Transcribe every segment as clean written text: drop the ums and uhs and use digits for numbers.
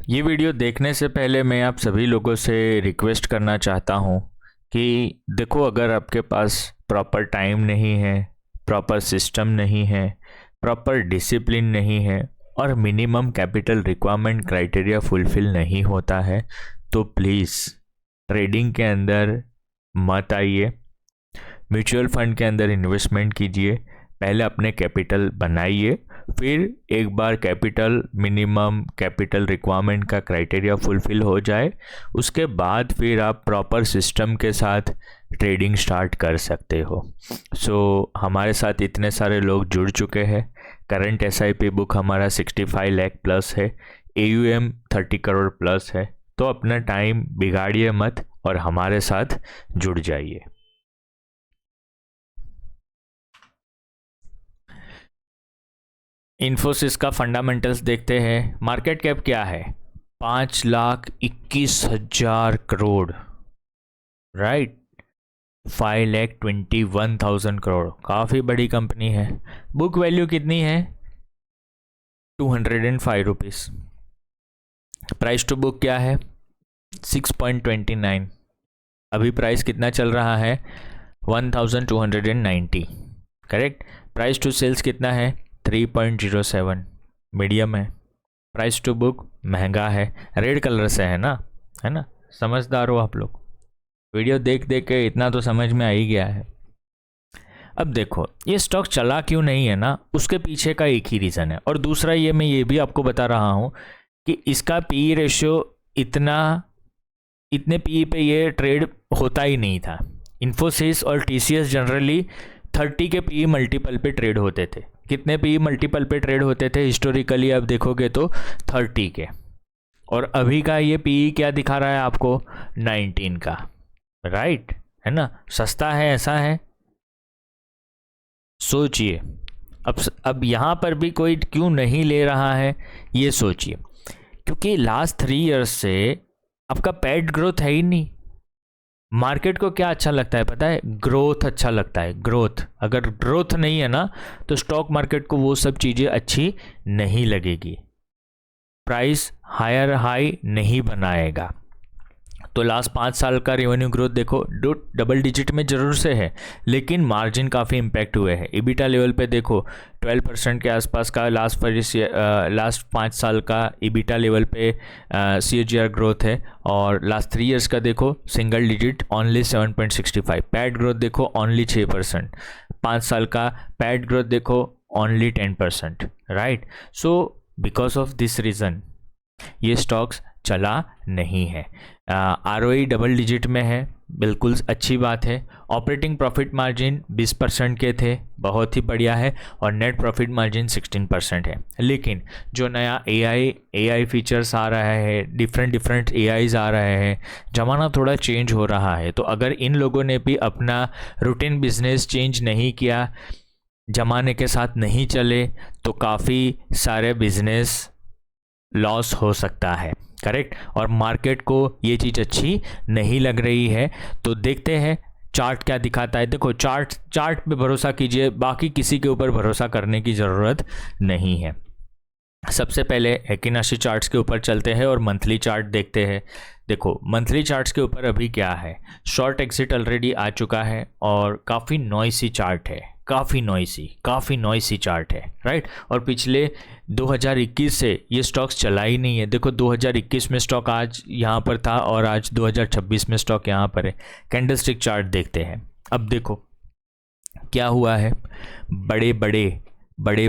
ये वीडियो देखने से पहले मैं आप सभी लोगों से रिक्वेस्ट करना चाहता हूँ कि देखो, अगर आपके पास प्रॉपर टाइम नहीं है, प्रॉपर सिस्टम नहीं है, प्रॉपर डिसिप्लिन नहीं है और minimum capital requirement criteria fulfil नहीं होता है तो प्लीज़ ट्रेडिंग के अंदर मत आइए। म्यूचुअल फंड के अंदर इन्वेस्टमेंट कीजिए। पहले अपने कैपिटल बनाइए, फिर एक बार कैपिटल मिनिमम कैपिटल रिक्वायरमेंट का क्राइटेरिया फुलफिल हो जाए उसके बाद फिर आप प्रॉपर सिस्टम के साथ ट्रेडिंग स्टार्ट कर सकते हो। हमारे साथ इतने सारे लोग जुड़ चुके हैं। करंट एसआईपी बुक हमारा 65 लाख प्लस है, एयूएम 30 करोड़ प्लस है। तो अपना टाइम बिगाड़िए मत और हमारे साथ जुड़ जाइए। इन्फोसिस का फंडामेंटल्स देखते हैं। मार्केट कैप क्या है? 5,21,000 करोड़, राइट। 5,21,000 करोड़, काफ़ी बड़ी कंपनी है। बुक वैल्यू कितनी है? 205 रुपीज़। प्राइस टू बुक क्या है? 6.29। अभी प्राइस कितना चल रहा है? 1,290, करेक्ट। प्राइस टू सेल्स कितना है? 3.07, मीडियम है। प्राइस टू बुक महंगा है, रेड कलर से है ना, समझदार हो आप लोग। वीडियो देख देख के इतना तो समझ में आ ही गया है। अब देखो, ये स्टॉक चला क्यों नहीं है ना, उसके पीछे का एक ही रीज़न है। और दूसरा मैं ये भी आपको बता रहा हूँ कि इसका पी रेशियो इतने पी पे ये ट्रेड होता ही नहीं था। इन्फोसिस और टीसीएस जनरली 30 के पी मल्टीपल पे ट्रेड होते थे। कितने पी मल्टीपल पे ट्रेड होते थे हिस्टोरिकली? अब देखोगे तो 30 के। और अभी का ये पी क्या दिखा रहा है आपको? 19 का, राइट, है ना। सस्ता है, ऐसा है। सोचिए अब यहाँ पर भी कोई क्यों नहीं ले रहा है, ये सोचिए। क्योंकि लास्ट 3 ईयर्स से आपका पैड ग्रोथ है ही नहीं। मार्केट को क्या अच्छा लगता है पता है? ग्रोथ अच्छा लगता है, ग्रोथ। अगर ग्रोथ नहीं है ना तो स्टॉक मार्केट को वो सब चीज़ें अच्छी नहीं लगेगी। प्राइस हायर हाई नहीं बनाएगा। तो लास्ट 5 साल का रेवेन्यू ग्रोथ देखो, डबल डिजिट में ज़रूर से है, लेकिन मार्जिन काफ़ी इम्पैक्ट हुए हैं। EBITDA लेवल पे देखो 12% के आसपास का लास्ट 5 साल का EBITDA लेवल पे CAGR ग्रोथ है। और लास्ट 3 ईयर्स का देखो single digit only 7.65। Pad growth देखो ओनली 6%। 5 साल का पैड ग्रोथ देखो only 10%, right. Because of this reason ये स्टॉक्स चला नहीं है। ROE डबल डिजिट में है, बिल्कुल अच्छी बात है। ऑपरेटिंग प्रॉफिट मार्जिन 20% के थे, बहुत ही बढ़िया है। और नेट प्रॉफिट मार्जिन 16% है। लेकिन जो नया AI फीचर्स आ रहा है, डिफरेंट AIs आ रहे हैं, ज़माना थोड़ा चेंज हो रहा है। तो अगर इन लोगों ने भी अपना रूटीन बिजनेस चेंज नहीं किया, ज़माने के साथ नहीं चले, तो काफ़ी सारे बिजनेस लॉस हो सकता है, करेक्ट। और मार्केट को ये चीज़ अच्छी नहीं लग रही है। तो देखते हैं चार्ट क्या दिखाता है। देखो चार्ट पे भरोसा कीजिए, बाकी किसी के ऊपर भरोसा करने की ज़रूरत नहीं है। सबसे पहले एकिनाशी चार्ट्स के ऊपर चलते हैं और मंथली चार्ट देखते हैं। देखो मंथली चार्ट्स के ऊपर अभी क्या है, शॉर्ट एग्जिट ऑलरेडी आ चुका है और काफ़ी नॉइसी चार्ट है, काफ़ी नॉइसी चार्ट है, राइट। और पिछले 2021 से ये स्टॉक्स चला ही नहीं है। देखो 2021 में स्टॉक आज यहाँ पर था और आज 2026 में स्टॉक यहाँ पर है। कैंडलस्टिक चार्ट देखते हैं। अब देखो क्या हुआ है, बड़े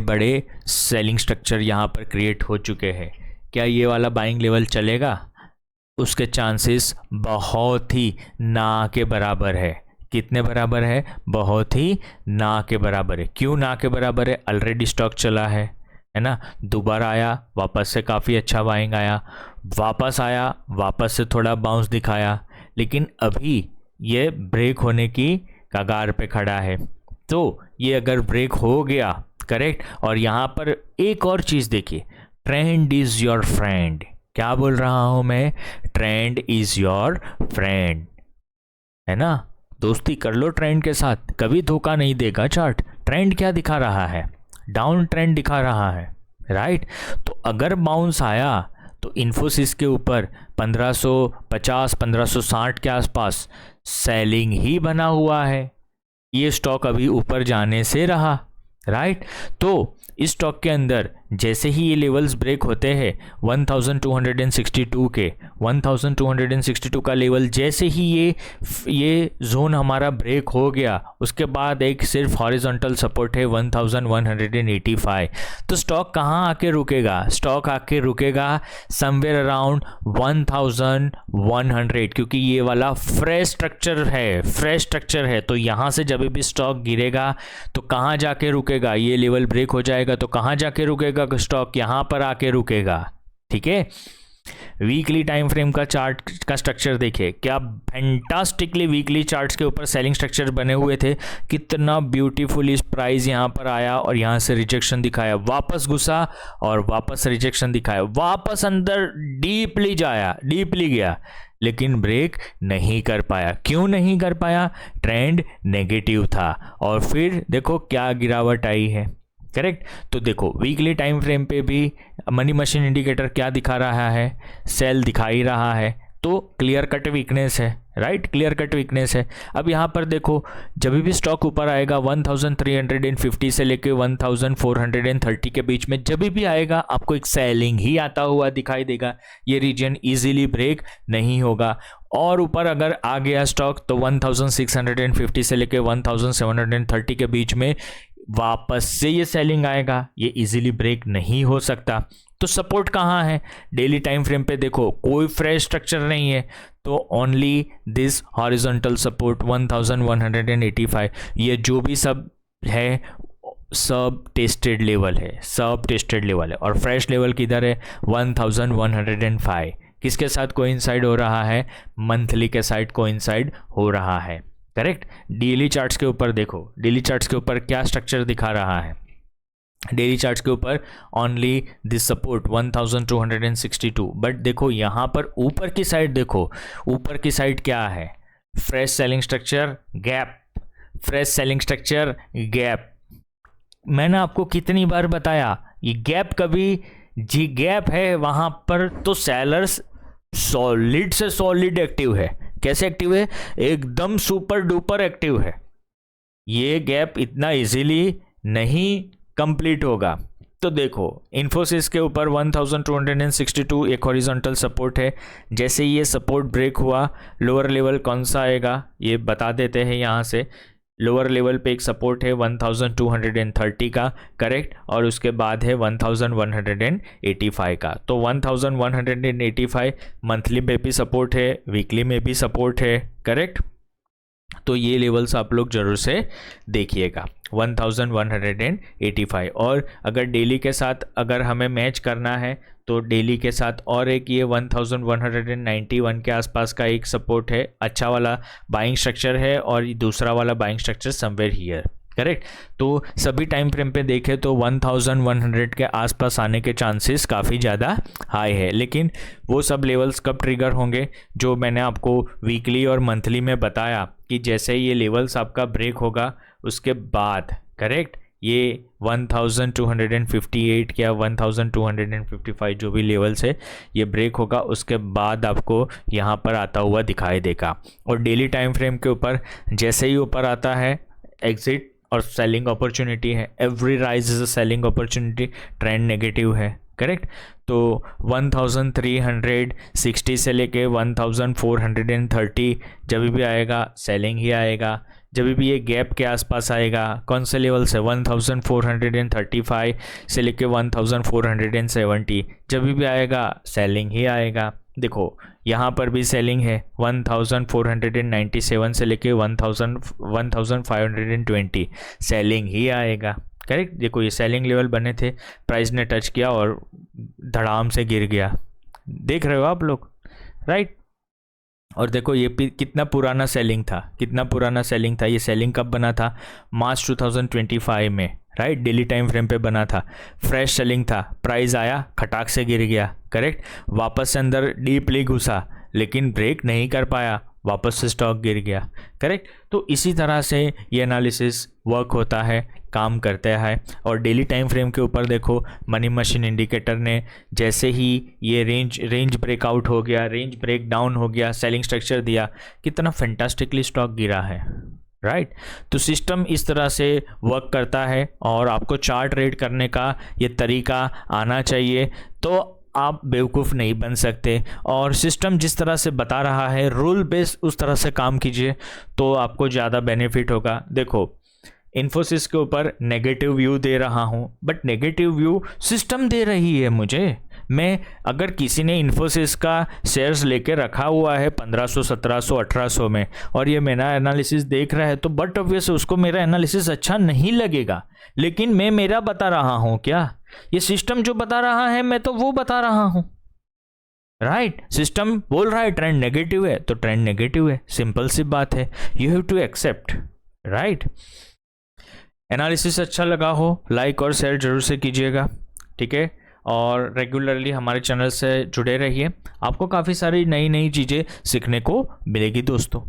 बड़े सेलिंग स्ट्रक्चर यहाँ पर क्रिएट हो चुके हैं। क्या ये वाला बाइंग लेवल चलेगा? उसके चांसेस बहुत ही ना के बराबर है। कितने बराबर है? बहुत ही ना के बराबर है। क्यों ना के बराबर है? ऑलरेडी स्टॉक चला है ना। दोबारा आया, वापस से काफ़ी अच्छा बाइंग आया, वापस आया, वापस से थोड़ा बाउंस दिखाया, लेकिन अभी ये ब्रेक होने की कगार पे खड़ा है। तो ये अगर ब्रेक हो गया, करेक्ट। और यहाँ पर एक और चीज़ देखिए, ट्रेंड इज़ योर फ्रेंड। क्या बोल रहा हूँ मैं? ट्रेंड इज़ योर फ्रेंड, है ना। दोस्ती कर लो ट्रेंड के साथ, कभी धोखा नहीं देगा चार्ट। ट्रेंड क्या दिखा रहा है? डाउन ट्रेंड दिखा रहा है, राइट। तो अगर बाउंस आया तो इन्फोसिस के ऊपर 1550 1560 के आसपास सेलिंग ही बना हुआ है, ये स्टॉक अभी ऊपर जाने से रहा, राइट। तो इस स्टॉक के अंदर जैसे ही ये लेवल्स ब्रेक होते हैं 1262 के, 1262 का लेवल जैसे ही ये जोन हमारा ब्रेक हो गया, उसके बाद एक सिर्फ हॉरिजॉन्टल सपोर्ट है 1185। तो स्टॉक कहाँ आके रुकेगा? स्टॉक आके रुकेगा समवेयर अराउंड 1100, क्योंकि ये वाला फ्रेश स्ट्रक्चर है। तो यहाँ से जब भी स्टॉक गिरेगा तो कहाँ जाके रुकेगा? ये लेवल ब्रेक हो जाएगा तो कहाँ जाके रुकेगा? स्टॉक यहाँ पर आके रुकेगा, ठीक है। वीकली टाइम फ्रेम का चार्ट का स्ट्रक्चर देखिए, क्या फैंटास्टिकली वीकली चार्ट्स के ऊपर सेलिंग स्ट्रक्चर बने हुए थे, कितना ब्यूटीफुल इस प्राइस यहाँ पर आया और यहाँ से रिजेक्शन दिखाया, वापस घुसा और वापस रिजेक्शन दिखाया, वापस अंदर डीपली गया, लेकिन ब्रेक नहीं कर पाया। क्यों नहीं कर पाया? ट्रेंड नेगेटिव था और फिर देखो क्या गिरावट आई है, करेक्ट। तो देखो वीकली टाइम फ्रेम पे भी मनी मशीन इंडिकेटर क्या दिखा रहा है? सेल दिखा ही रहा है, तो क्लियर कट वीकनेस है, राइट, क्लियर कट वीकनेस है। अब यहाँ पर देखो जब भी स्टॉक ऊपर आएगा 1350 से लेके 1430 के बीच में जब भी आएगा आपको एक सेलिंग ही आता हुआ दिखाई देगा, ये रीजन इजीली ब्रेक नहीं होगा। और ऊपर अगर आ गया स्टॉक तो 1650 से लेके 1730 के बीच में वापस से ये सेलिंग आएगा, ये इजीली ब्रेक नहीं हो सकता। तो सपोर्ट कहाँ है? डेली टाइम फ्रेम पे देखो कोई फ्रेश स्ट्रक्चर नहीं है, तो ओनली दिस हॉरिजॉन्टल सपोर्ट 1185, ये जो भी सब है सब टेस्टेड लेवल है, और फ्रेश लेवल किधर है? 1105। किसके साथ कोइंसाइड हो रहा है? मंथली के साथ कोइंसाइड हो रहा है, करेक्ट। डेली चार्ट्स के ऊपर देखो, डेली चार्ट्स के ऊपर क्या स्ट्रक्चर दिखा रहा है? डेली चार्ट्स के ऊपर ओनली दिस सपोर्ट 1262, बट देखो यहाँ पर ऊपर की साइड देखो, ऊपर की साइड क्या है? Fresh selling structure gap. मैंने आपको कितनी बार बताया ये गैप कभी जी गैप है वहाँ पर तो सेलर्स सॉलिड से सॉलिड एक्टिव है। कैसे एक्टिव है? एकदम सुपर डुपर एक्टिव है। ये गैप इतना इजीली नहीं कंप्लीट होगा। तो देखो इन्फोसिस के ऊपर 1262 एक हॉरिजॉन्टल सपोर्ट है, जैसे ये सपोर्ट ब्रेक हुआ लोअर लेवल कौन सा आएगा ये बता देते हैं। यहाँ से लोअर लेवल पे एक सपोर्ट है 1230 का, करेक्ट, और उसके बाद है 1185 का। तो 1185 मंथली में भी सपोर्ट है, वीकली में भी सपोर्ट है, करेक्ट। तो ये लेवल्स आप लोग जरूर से देखिएगा 1185। और अगर डेली के साथ अगर हमें मैच करना है तो डेली के साथ और एक ये 1191 के आसपास का एक सपोर्ट है, अच्छा वाला बाइंग स्ट्रक्चर है, और दूसरा वाला buying structure somewhere here, correct. तो सभी टाइम फ्रेम पे देखें तो 1100 के आसपास आने के चांसेस काफ़ी ज़्यादा हाई है। लेकिन वो सब लेवल्स कब ट्रिगर होंगे? जो मैंने आपको वीकली और मंथली में बताया कि जैसे ये लेवल्स आपका ब्रेक होगा उसके बाद, करेक्ट, ये 1258 या 1255 जो भी लेवल्स है ये ब्रेक होगा, उसके बाद आपको यहाँ पर आता हुआ दिखाई देगा। और डेली टाइम फ्रेम के ऊपर जैसे ही ऊपर आता है एग्जिट और सेलिंग अपॉर्चुनिटी है, every rise is a selling opportunity, trend negative है, करेक्ट। तो 1360 से लेके 1430 जब भी आएगा सेलिंग ही आएगा। जब भी ये गैप के आसपास आएगा, कौन से लेवल से? 1435 से लेके 1470 जब भी आएगा सेलिंग ही आएगा। देखो यहाँ पर भी सेलिंग है 1497 से लेके 1520 सेलिंग ही आएगा, करेक्ट। देखो ये सेलिंग लेवल बने थे, प्राइस ने टच किया और धड़ाम से गिर गया, देख रहे हो आप लोग, राइट। और देखो ये कितना पुराना सेलिंग था, ये सेलिंग कब बना था? मार्च 2025 में, राइट, डेली टाइम फ्रेम पे बना था, फ्रेश सेलिंग था, प्राइस आया खटाक से गिर गया, करेक्ट, वापस से अंदर डीपली घुसा लेकिन ब्रेक नहीं कर पाया, वापस से स्टॉक गिर गया, करेक्ट। तो इसी तरह से ये एनालिसिस वर्क होता है काम करता है। और डेली टाइम फ्रेम के ऊपर देखो, मनी मशीन इंडिकेटर ने जैसे ही ये रेंज ब्रेकआउट हो गया, रेंज ब्रेक डाउन हो गया, सेलिंग स्ट्रक्चर दिया, कितना फैंटास्टिकली स्टॉक गिरा है, राइट। तो सिस्टम इस तरह से वर्क करता है और आपको चार्ट रीड करने का ये तरीका आना चाहिए, तो आप बेवकूफ़ नहीं बन सकते। और सिस्टम जिस तरह से बता रहा है, रूल बेस उस तरह से काम कीजिए तो आपको ज़्यादा बेनिफिट होगा। देखो, इन्फोसिस के ऊपर नेगेटिव व्यू दे रहा हूँ, बट नेगेटिव व्यू सिस्टम दे रही है मुझे। मैं, अगर किसी ने इन्फोसिस का शेयर्स लेके रखा हुआ है 1500, 1700, 1800 में, और ये मेरा एनालिसिस देख रहा है, तो बट ऑब्वियस उसको मेरा एनालिसिस अच्छा नहीं लगेगा। लेकिन मैं मेरा बता रहा हूँ क्या, ये सिस्टम जो बता रहा है मैं तो वो बता रहा हूँ, राइट। सिस्टम बोल रहा है ट्रेंड नेगेटिव है, तो ट्रेंड नेगेटिव है, सिंपल सी बात है। You have to accept, right. Analysis अच्छा लगा हो लाइक और शेयर जरूर से कीजिएगा, ठीक है। और रेगुलरली हमारे चैनल से जुड़े रहिए, आपको काफ़ी सारी नई नई चीज़ें सीखने को मिलेगी दोस्तों।